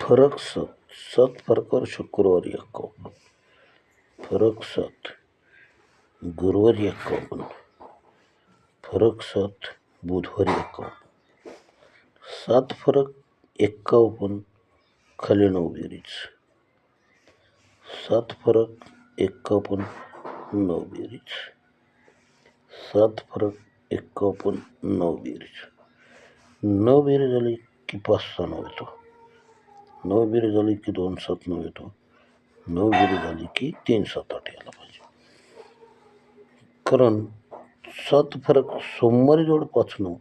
फरक सात. सात फरकावर शुक्रवारी 51. फरक सात गुरुवारी 51. फरक सात बुधवारी 51. 7 फरक 51 खाली 9 बेरीज. 7 फरक 51 9 बेरीज. 7 फरक 51 9 बेरीज. 9 बेरीज झाली की 5 6 9 येतो. 9 बेरीज झाली की 2 7 9 येतो. 9 बेरीज झाली की 3 7 8 यायला पाहिजे. कारण 7 फरक सोमवारी जोड 5 9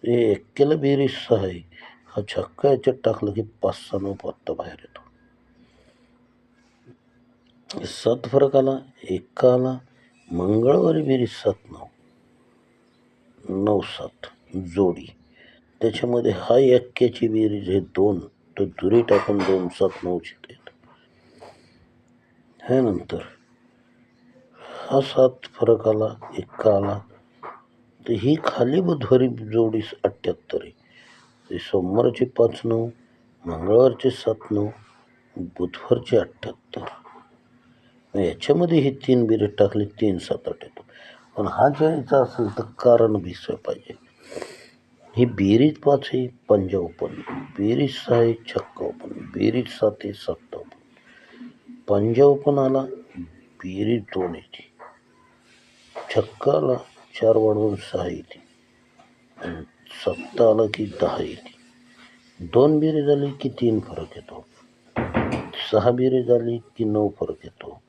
हे एक्क्याला बेरीज 6 आहे. हा छक्का याच्यात टाकला की 5 6 9 पत्ता बाहेर येतो. 7 फरक आला, एक्का आला. मंगळवारी बेरीज 7 9 9 7 जोडी. त्याच्यामध्ये हा एक्क्याची बेरीज आहे 2, तर दुरी टाकून 2 7 9 येत. ह्यानंतर हा 7 फरक आला, एक्का आला, तर ही खाली बुधवारी जोडी 78 आहे. ते सोमवारचे 5 9, मंगळवारचे 7 9, बुधवारचे 78. याच्यामध्ये ही 3 बेरीज टाकली 3 7 8 येतो. पण हा जायचा असेल तर कारण भिसलं पाहिजे. ही बेरीज 5 आहे 55, बेरीज 6 आहे 56, बेरीज 7 आहे 57. 55 आला, बेरीज 2 येते. छक्का आला 4 वाढवून 6 येते. 7 आला की 10 येते. 2 बेरीज आली की 3 फरक येतो. 6 बेरीज आली की 9 फरक येतो.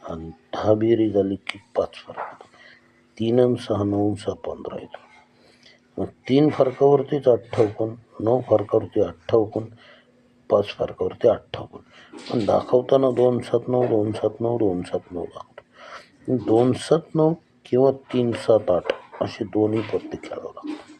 आणि 10 बेरीज आली की 5 फरक येतो. 3 आणि 6 9 6 15 येतो. मग 3 फरकावरतीच 58, 9 फरकावरती 58, 5 फरकावरती 58. पण दाखवताना 2 7 9 2 7 9 2 7 9 दाखवतो. 2 7 9 किंवा 3 7 8 असे दोन्ही पत्ते खेळावं लागतात.